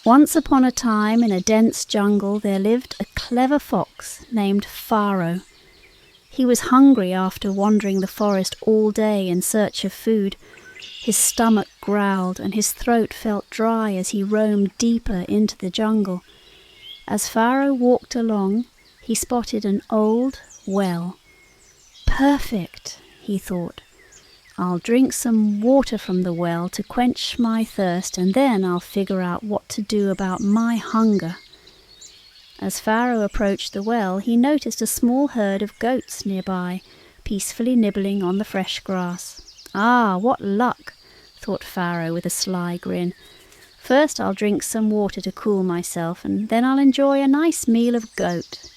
Once upon a time, in a dense jungle, there lived a clever fox named Pharaoh. He was hungry after wandering the forest all day in search of food. His stomach growled and his throat felt dry as he roamed deeper into the jungle. As Pharaoh walked along, he spotted an old well. Perfect, he thought. I'll drink some water from the well to quench my thirst, and then I'll figure out what to do about my hunger. As Pharaoh approached the well, he noticed a small herd of goats nearby, peacefully nibbling on the fresh grass. Ah, what luck, thought Pharaoh with a sly grin. First I'll drink some water to cool myself, and then I'll enjoy a nice meal of goat.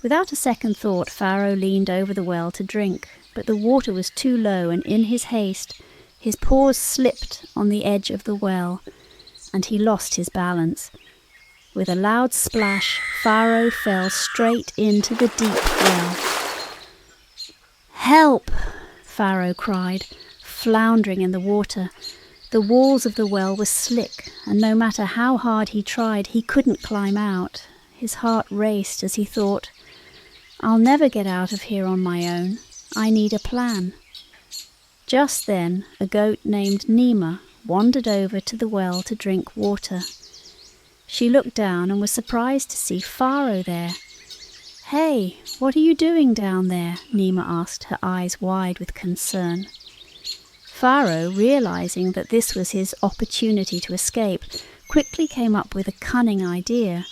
Without a second thought, Pharaoh leaned over the well to drink, but the water was too low, and in his haste, his paws slipped on the edge of the well, and he lost his balance. With a loud splash, Pharaoh fell straight into the deep well. "Help!" Pharaoh cried, floundering in the water. The walls of the well were slick, and no matter how hard he tried, he couldn't climb out. His heart raced as he thought, "I'll never get out of here on my own. I need a plan." Just then, a goat named Nema wandered over to the well to drink water. She looked down and was surprised to see Pharaoh there. "Hey, what are you doing down there?" Nema asked, her eyes wide with concern. Pharaoh, realizing that this was his opportunity to escape, quickly came up with a cunning idea.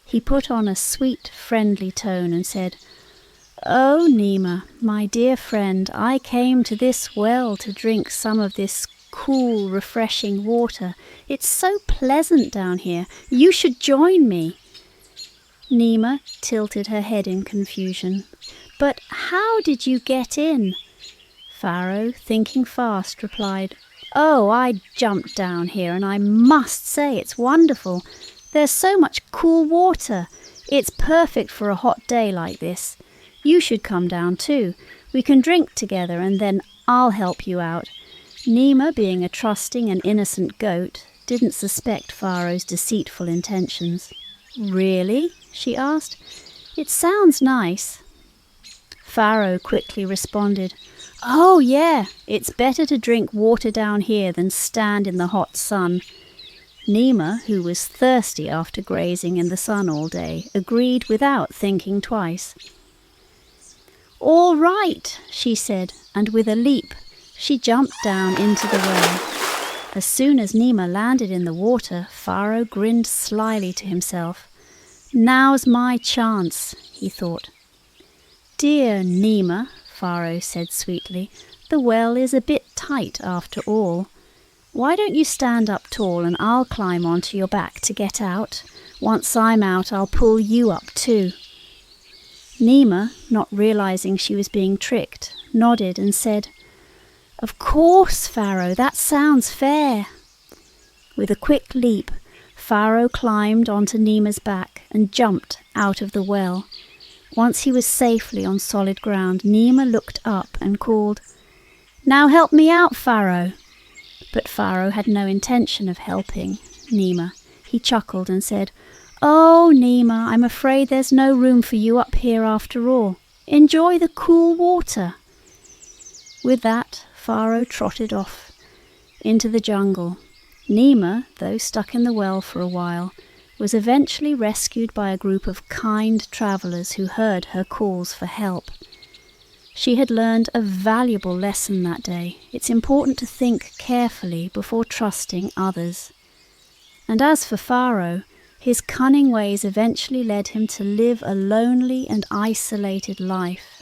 He put on a sweet, friendly tone and said, "Oh, Nema, my dear friend, I came to this well to drink some of this cool, refreshing water. It's so pleasant down here. You should join me." Nema tilted her head in confusion. "But how did you get in?" Pharaoh, thinking fast, replied, "Oh, I jumped down here, and I must say it's wonderful. There's so much cool water. It's perfect for a hot day like this. You should come down too. We can drink together, and then I'll help you out." Nema, being a trusting and innocent goat, didn't suspect Pharaoh's deceitful intentions. "Really?" she asked. "It sounds nice." Pharaoh quickly responded, "Oh yeah, it's better to drink water down here than stand in the hot sun." Nema, who was thirsty after grazing in the sun all day, agreed without thinking twice. "All right," she said, and with a leap, she jumped down into the well. As soon as Nema landed in the water, Pharaoh grinned slyly to himself. "Now's my chance," he thought. "Dear Nema," Pharaoh said sweetly, "the well is a bit tight after all. Why don't you stand up tall and I'll climb onto your back to get out? Once I'm out, I'll pull you up too." Nema, not realizing she was being tricked, nodded and said, "Of course, Pharaoh, that sounds fair." With a quick leap, Pharaoh climbed onto Nema's back and jumped out of the well. Once he was safely on solid ground, Nema looked up and called, "Now help me out, Pharaoh." But Pharaoh had no intention of helping Nema. He chuckled and said, "Oh, Nema, I'm afraid there's no room for you up here after all. Enjoy the cool water." With that, Pharaoh trotted off into the jungle. Nema, though stuck in the well for a while, was eventually rescued by a group of kind travellers who heard her calls for help. She had learned a valuable lesson that day. It's important to think carefully before trusting others. And as for Pharaoh, his cunning ways eventually led him to live a lonely and isolated life.